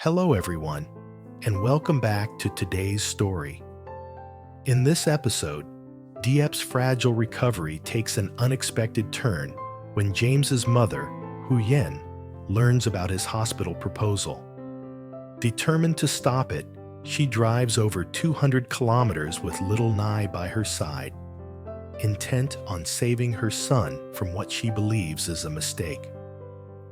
Hello, everyone, and welcome back to today's story. In this episode, Diep's fragile recovery takes an unexpected turn when James's mother, Huyen, learns about his hospital proposal. Determined to stop it, she drives over 200 kilometers with little Nai by her side, intent on saving her son from what she believes is a mistake.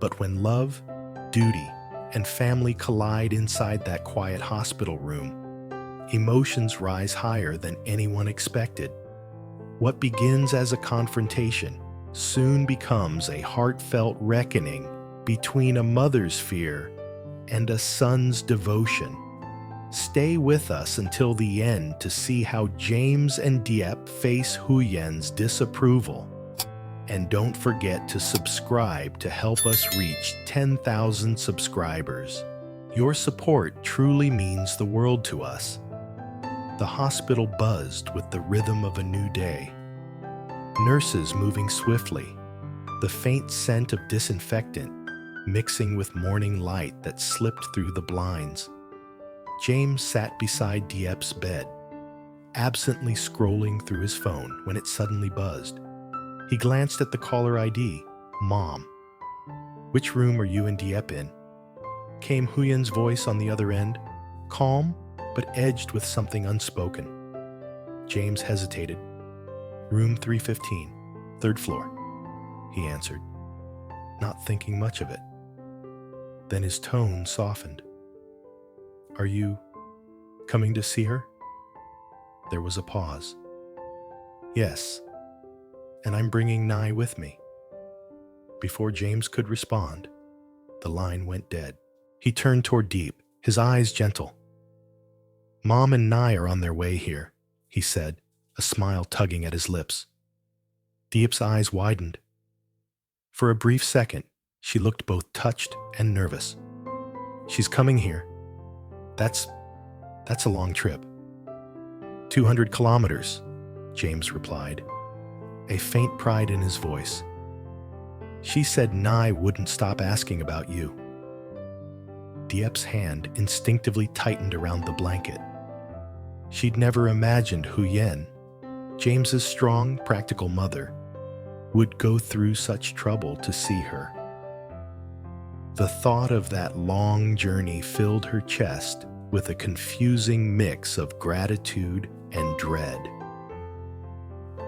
But when love, duty, and family collide inside that quiet hospital room, emotions rise higher than anyone expected. What begins as a confrontation soon becomes a heartfelt reckoning between a mother's fear and a son's devotion. Stay with us until the end to see how James and Diep face Huyen's disapproval. And don't forget to subscribe to help us reach 10,000 subscribers. Your support truly means the world to us. The hospital buzzed with the rhythm of a new day. Nurses moving swiftly, the faint scent of disinfectant mixing with morning light that slipped through the blinds. James sat beside Diep's bed, absently scrolling through his phone when it suddenly buzzed. He glanced at the caller ID, Mom. "Which room are you and Diep in?" Came Huyen's voice on the other end, calm but edged with something unspoken. James hesitated. "Room 315, third floor," he answered, not thinking much of it. Then his tone softened. "Are you coming to see her?" There was a pause. "Yes. And I'm bringing Nai with me." Before James could respond, the line went dead. He turned toward Diep, his eyes gentle. "Mom and Nai are on their way here," he said, a smile tugging at his lips. Diep's eyes widened. For a brief second, she looked both touched and nervous. "She's coming here. That's a long trip." 200 kilometers, James replied, a faint pride in his voice. "She said Nai wouldn't stop asking about you." Diep's hand instinctively tightened around the blanket. She'd never imagined Huyen, James's strong, practical mother, would go through such trouble to see her. The thought of that long journey filled her chest with a confusing mix of gratitude and dread.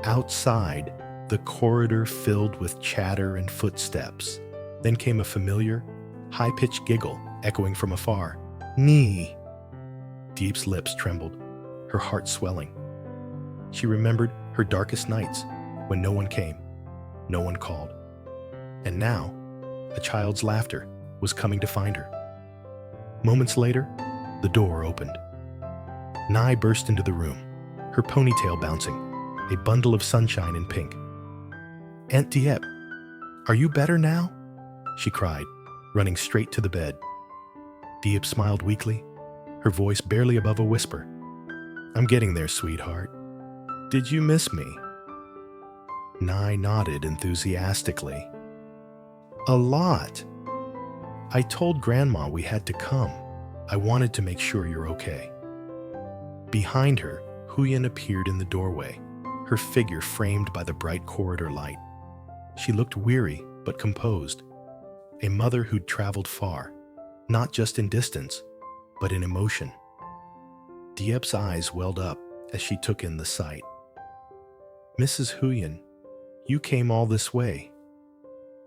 Outside, the corridor filled with chatter and footsteps. Then came a familiar, high-pitched giggle echoing from afar. "Nee!" Diep's lips trembled, her heart swelling. She remembered her darkest nights when no one came, no one called. And now, a child's laughter was coming to find her. Moments later, the door opened. Nai burst into the room, her ponytail bouncing, a bundle of sunshine in pink. "Aunt Diep, are you better now?" she cried, running straight to the bed. Diep smiled weakly, her voice barely above a whisper. "I'm getting there, sweetheart. Did you miss me?" Nai nodded enthusiastically. "A lot. I told Grandma we had to come. I wanted to make sure you're okay." Behind her, Huyen appeared in the doorway, her figure framed by the bright corridor light. She looked weary but composed, a mother who'd traveled far, not just in distance, but in emotion. Diep's eyes welled up as she took in the sight. "Mrs. Huyen, you came all this way."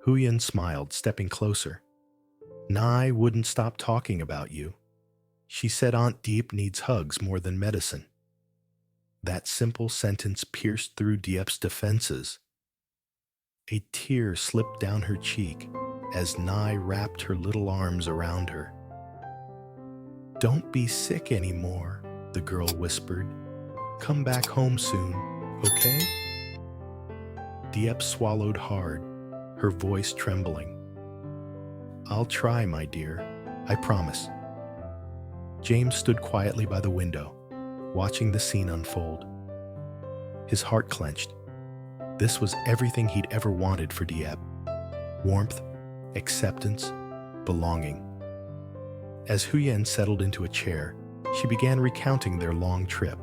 Huyen smiled, stepping closer. "Nai wouldn't stop talking about you. She said Aunt Diep needs hugs more than medicine." That simple sentence pierced through Diep's defenses. A tear slipped down her cheek as Nai wrapped her little arms around her. "Don't be sick anymore," the girl whispered. "Come back home soon, okay?" Diep swallowed hard, her voice trembling. "I'll try, my dear. I promise." James stood quietly by the window, watching the scene unfold. His heart clenched. This was everything he'd ever wanted for Diep. Warmth, acceptance, belonging. As Huyen settled into a chair, she began recounting their long trip,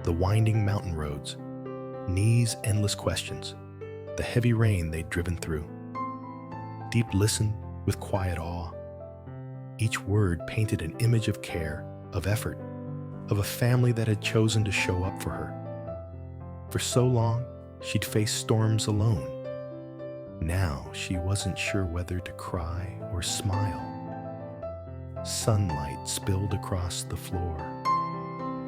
the winding mountain roads, Ni's endless questions, the heavy rain they'd driven through. Diep listened with quiet awe. Each word painted an image of care, of effort, of a family that had chosen to show up for her. For so long, she'd faced storms alone. Now she wasn't sure whether to cry or smile. Sunlight spilled across the floor,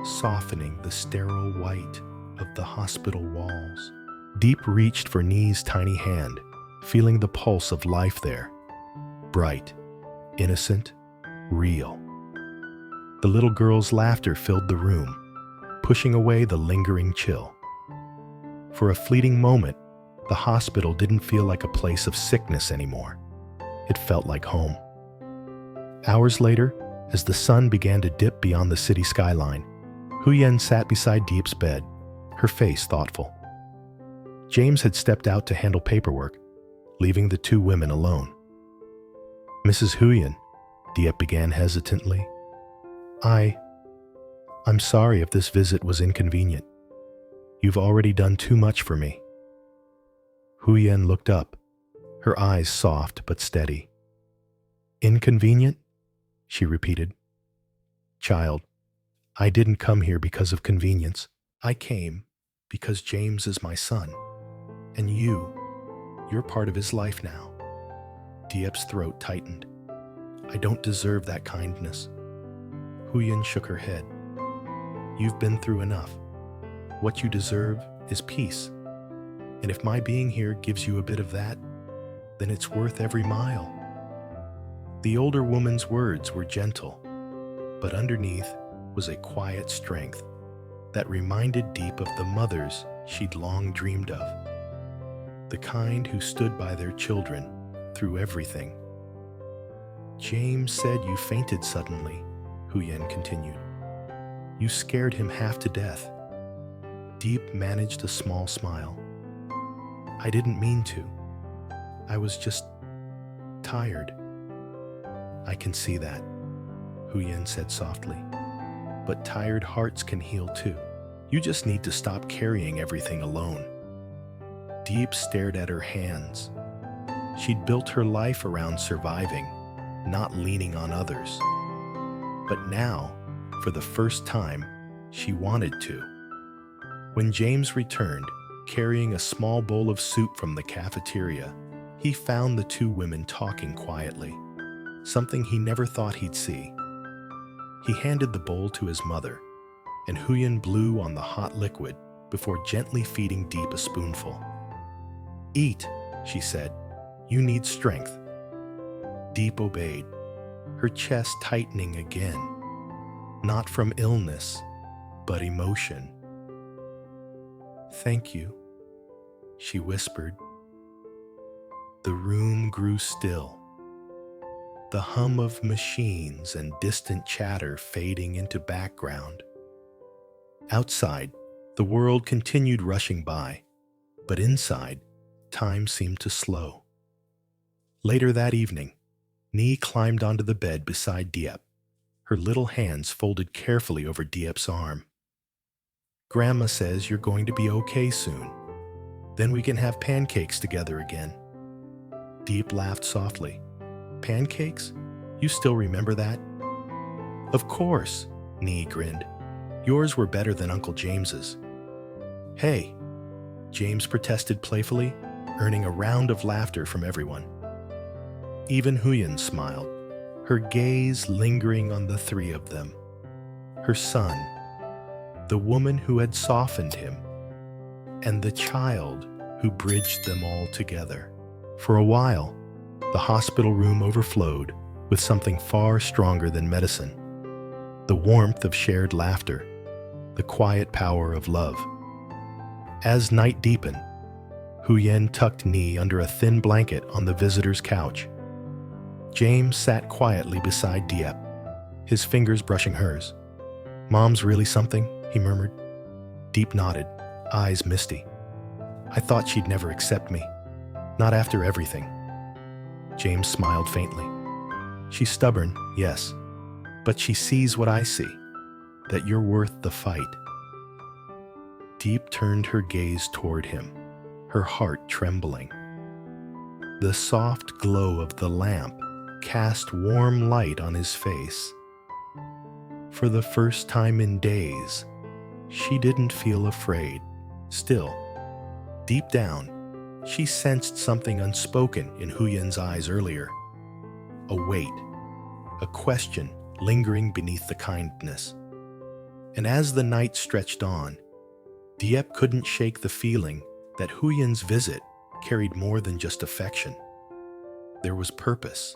softening the sterile white of the hospital walls. Diep reached for Ni's tiny hand, feeling the pulse of life there. Bright, innocent, real. The little girl's laughter filled the room, pushing away the lingering chill. For a fleeting moment, the hospital didn't feel like a place of sickness anymore. It felt like home. Hours later, as the sun began to dip beyond the city skyline, Huyen sat beside Diep's bed, her face thoughtful. James had stepped out to handle paperwork, leaving the two women alone. "Mrs. Huyen," Diep began hesitantly, I'm sorry if this visit was inconvenient. You've already done too much for me." Huyen looked up, her eyes soft but steady. "Inconvenient?" she repeated. "Child, I didn't come here because of convenience. I came because James is my son, and you're part of his life now." Diep's throat tightened. "I don't deserve that kindness." Huyen shook her head. "You've been through enough. What you deserve is peace. And if my being here gives you a bit of that, then it's worth every mile." The older woman's words were gentle, but underneath was a quiet strength that reminded Diep of the mothers she'd long dreamed of. The kind who stood by their children through everything. "James said you fainted suddenly," Huyen continued. "You scared him half to death." Diep managed a small smile. "I didn't mean to. I was just tired." "I can see that," Huyen said softly. "But tired hearts can heal too. You just need to stop carrying everything alone." Diep stared at her hands. She'd built her life around surviving, not leaning on others. But now, for the first time, she wanted to. When James returned, carrying a small bowl of soup from the cafeteria, he found the two women talking quietly, something he never thought he'd see. He handed the bowl to his mother, and Huyen blew on the hot liquid before gently feeding Diep a spoonful. "Eat," she said. "You need strength." Diep obeyed, her chest tightening again, not from illness, but emotion. "Thank you," she whispered. The room grew still, the hum of machines and distant chatter fading into background. Outside, the world continued rushing by, but inside, time seemed to slow. Later that evening, Ni climbed onto the bed beside Diep, her little hands folded carefully over Diep's arm. "Grandma says you're going to be okay soon. Then we can have pancakes together again." Diep laughed softly. "Pancakes? You still remember that?" "Of course," Ni grinned. "Yours were better than Uncle James's." "Hey," James protested playfully, earning a round of laughter from everyone. Even Huyen smiled, her gaze lingering on the three of them. Her son, the woman who had softened him, and the child who bridged them all together. For a while, the hospital room overflowed with something far stronger than medicine. The warmth of shared laughter, the quiet power of love. As night deepened, Huyen tucked Ni under a thin blanket on the visitor's couch. James sat quietly beside Diep, his fingers brushing hers. "Mom's really something," he murmured. Diep nodded, eyes misty. "I thought she'd never accept me. Not after everything." James smiled faintly. "She's stubborn, yes, But she sees what I see, that you're worth the fight. Diep turned her gaze toward him, her heart trembling. The soft glow of the lamp cast warm light on his face. For the first time in days, she didn't feel afraid. Still, deep down, she sensed something unspoken in Huyen's eyes earlier. A weight, a question lingering beneath the kindness. And as the night stretched on, Diep couldn't shake the feeling that Huyen's visit carried more than just affection. There was purpose,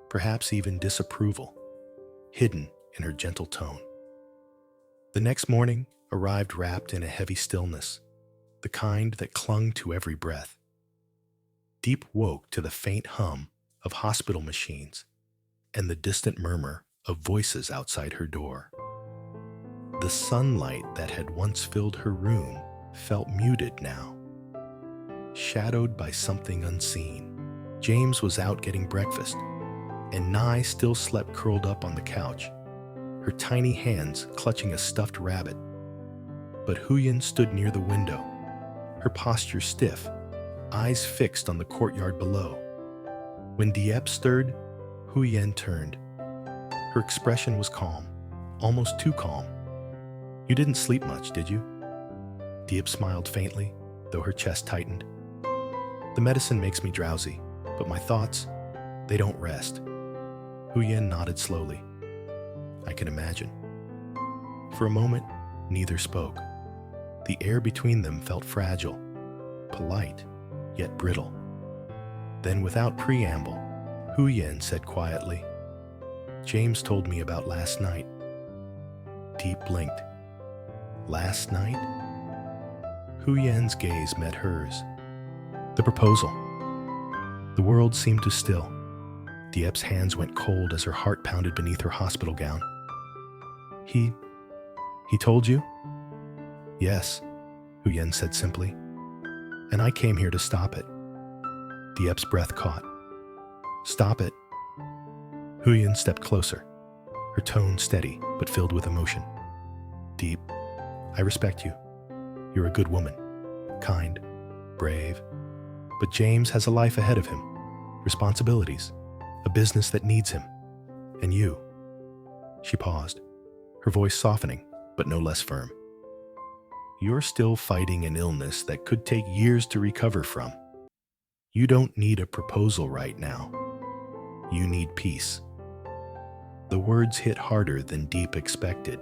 perhaps even disapproval, hidden in her gentle tone. The next morning arrived wrapped in a heavy stillness, the kind that clung to every breath. Diep woke to the faint hum of hospital machines and the distant murmur of voices outside her door. The sunlight that had once filled her room felt muted now, shadowed by something unseen. James was out getting breakfast, and Nye still slept curled up on the couch, her tiny hands clutching a stuffed rabbit. But Huyen stood near the window, her posture stiff, eyes fixed on the courtyard below. When Diep stirred, Huyen turned. Her expression was calm, almost too calm. "You didn't sleep much, did you?" Diep smiled faintly, though her chest tightened. "The medicine makes me drowsy, but my thoughts, they don't rest." Huyen nodded slowly. "I can imagine." For a moment, neither spoke. The air between them felt fragile, polite, yet brittle. Then, without preamble, Huyen said quietly, "James told me about last night." Diep blinked. "Last night?" Huyen's gaze met hers. "The proposal." The world seemed to still. Diep's hands went cold as her heart pounded beneath her hospital gown. He told you?" "Yes," Huyen said simply. "And I came here to stop it." Diep's breath caught. "Stop it?" Huyen stepped closer, her tone steady but filled with emotion. "Diep, I respect you. You're a good woman, kind, brave. But James has a life ahead of him, responsibilities, a business that needs him. And you." She paused, her voice softening, but no less firm. "You're still fighting an illness that could take years to recover from. You don't need a proposal right now. You need peace." The words hit harder than Diep expected.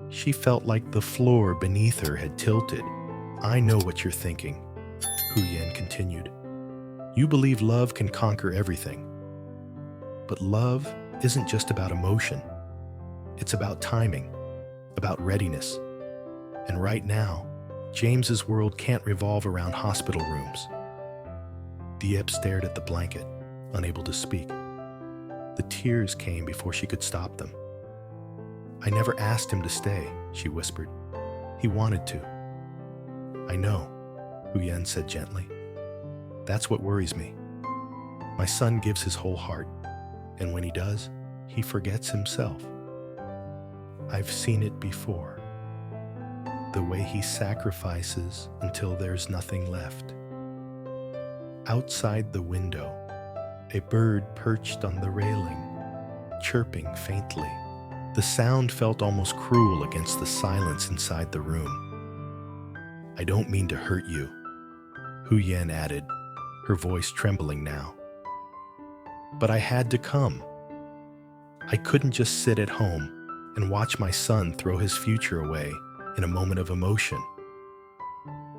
She felt like the floor beneath her had tilted. "I know what you're thinking," Huyen continued. "You believe love can conquer everything. But love isn't just about emotion. It's about timing, about readiness. And right now, James's world can't revolve around hospital rooms." Diep stared at the blanket, unable to speak. The tears came before she could stop them. "I never asked him to stay," she whispered. "He wanted to." "I know," Huyen said gently. "That's what worries me. My son gives his whole heart, and when he does, he forgets himself. I've seen it before. The way he sacrifices until there's nothing left." Outside the window, a bird perched on the railing, chirping faintly. The sound felt almost cruel against the silence inside the room. "I don't mean to hurt you," Huyen added, her voice trembling now. "But I had to come. I couldn't just sit at home and watch my son throw his future away in a moment of emotion."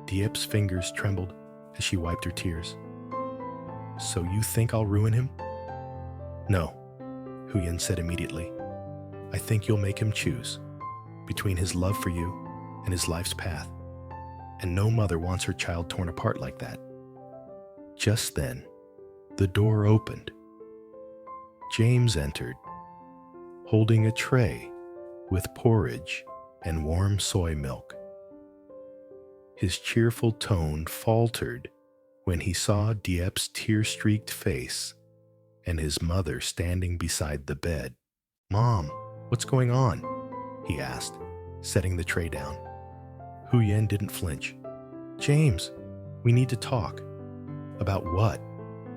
Diep's fingers trembled as she wiped her tears. "So you think I'll ruin him?" "No," Huyen said immediately. "I think you'll make him choose between his love for you and his life's path. And no mother wants her child torn apart like that." Just then, the door opened. James entered, holding a tray with porridge and warm soy milk. His cheerful tone faltered when he saw Diep's tear-streaked face and his mother standing beside the bed. "Mom, what's going on?" he asked, setting the tray down. Hu Yen didn't flinch. "James, we need to talk." "About what?"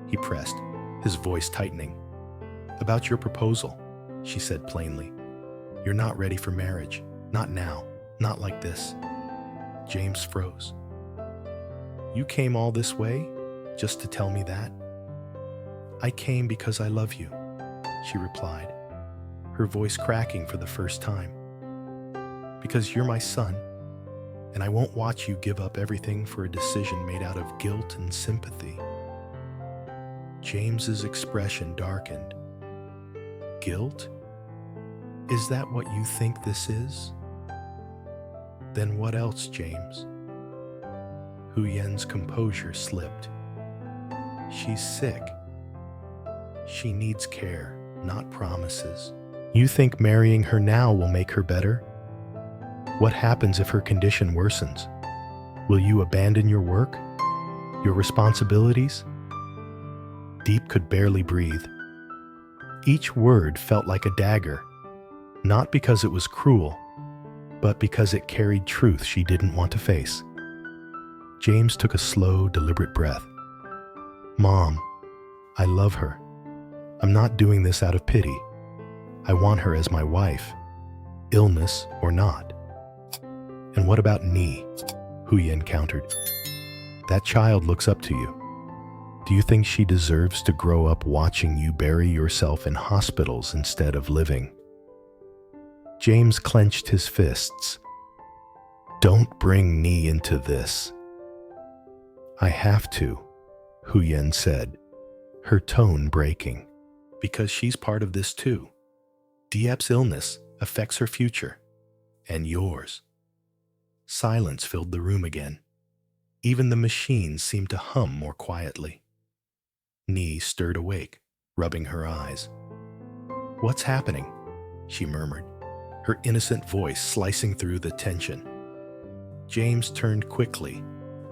he pressed, his voice tightening. "About your proposal," she said plainly. "You're not ready for marriage. Not now. Not like this." James froze. "You came all this way just to tell me that?" "I came because I love you," she replied, her voice cracking for the first time. "Because you're my son, and I won't watch you give up everything for a decision made out of guilt and sympathy." James's expression darkened. "Guilt? Is that what you think this is?" "Then what else, James?" Hu Yen's composure slipped. "She's sick. She needs care, not promises. You think marrying her now will make her better? What happens if her condition worsens? Will you abandon your work? Your responsibilities?" Diep could barely breathe. Each word felt like a dagger, not because it was cruel, but because it carried truth she didn't want to face. James took a slow, deliberate breath. "Mom, I love her. I'm not doing this out of pity. I want her as my wife, illness or not." "And what about Ni?" Hu Yen countered. "That child looks up to you. Do you think she deserves to grow up watching you bury yourself in hospitals instead of living?" James clenched his fists. "Don't bring Ni into this." "I have to," Hu Yen said, her tone breaking, "because she's part of this too. Diep's illness affects her future, and yours." Silence filled the room again. Even the machines seemed to hum more quietly. Ni stirred awake, rubbing her eyes. "What's happening?" she murmured, her innocent voice slicing through the tension. James turned quickly,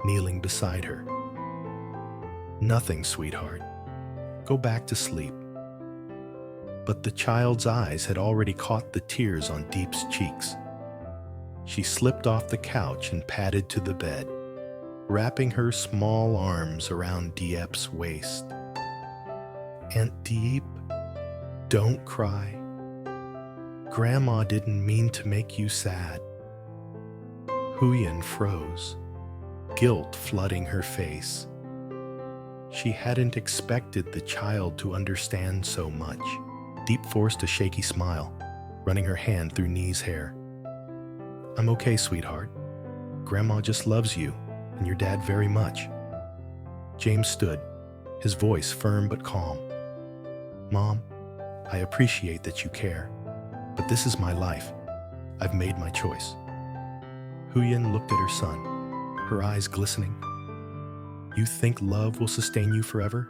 kneeling beside her. "Nothing, sweetheart. Go back to sleep." But the child's eyes had already caught the tears on Diep's cheeks. She slipped off the couch and padded to the bed, wrapping her small arms around Diep's waist. "Aunt Diep, don't cry. Grandma didn't mean to make you sad." Hu Yen froze, guilt flooding her face. She hadn't expected the child to understand so much. Diep forced a shaky smile, running her hand through Ni's hair. "I'm okay, sweetheart. Grandma just loves you and your dad very much." James stood, his voice firm but calm. "Mom, I appreciate that you care, but this is my life. I've made my choice." Hu Yen looked at her son, her eyes glistening. "You think love will sustain you forever?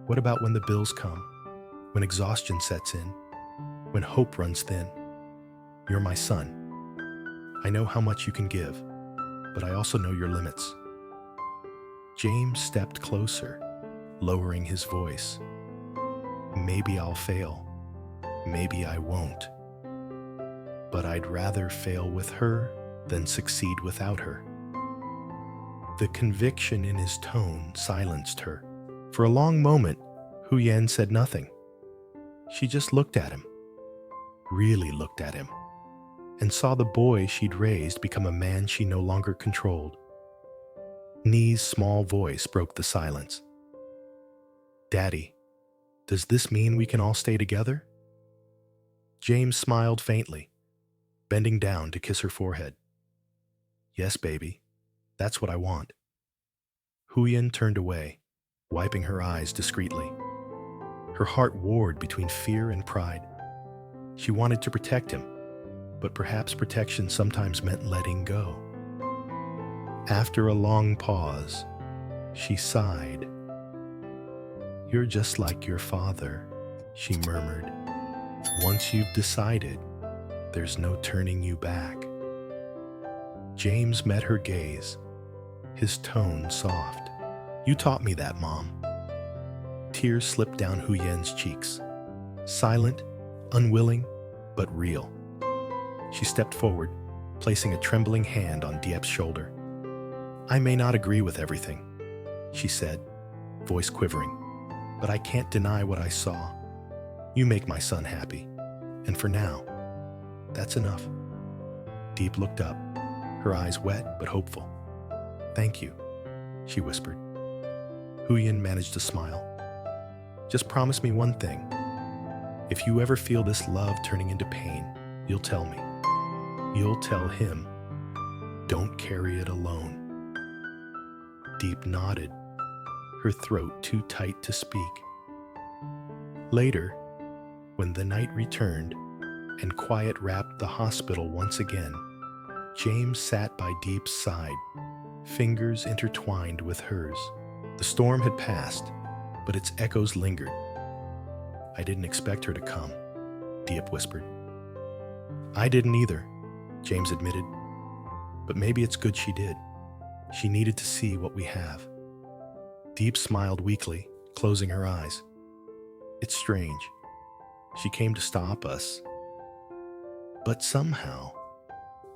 What about when the bills come, when exhaustion sets in, when hope runs thin? You're my son. I know how much you can give, but I also know your limits." James stepped closer, lowering his voice. "Maybe I'll fail. Maybe I won't. But I'd rather fail with her than succeed without her." The conviction in his tone silenced her. For a long moment, Hu Yen said nothing. She just looked at him, really looked at him, and saw the boy she'd raised become a man she no longer controlled. Ni's small voice broke the silence. "Daddy, does this mean we can all stay together?" James smiled faintly, bending down to kiss her forehead. "Yes, baby, that's what I want." Hu Yen turned away, wiping her eyes discreetly. Her heart warred between fear and pride. She wanted to protect him, but perhaps protection sometimes meant letting go. After a long pause, she sighed. "You're just like your father," she murmured. "Once you've decided, there's no turning you back." James met her gaze, his tone soft. "You taught me that, Mom." Tears slipped down Hu Yen's cheeks. Silent, unwilling but real. She stepped forward, placing a trembling hand on Diep's shoulder. "I may not agree with everything," she said, voice quivering, "but I can't deny what I saw. You make my son happy, and for now, that's enough." Diep looked up, her eyes wet but hopeful. "Thank you," she whispered. Huyen managed to smile. "Just promise me one thing. If you ever feel this love turning into pain, you'll tell me. You'll tell him. Don't carry it alone." Diep nodded, her throat too tight to speak. Later, when the night returned and quiet wrapped the hospital once again, James sat by Diep's side, fingers intertwined with hers. The storm had passed, but its echoes lingered. "I didn't expect her to come," Diep whispered. "I didn't either," James admitted. "But maybe it's good she did. She needed to see what we have." Diep smiled weakly, closing her eyes. "It's strange. She came to stop us. But somehow,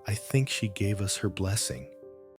I think she gave us her blessing.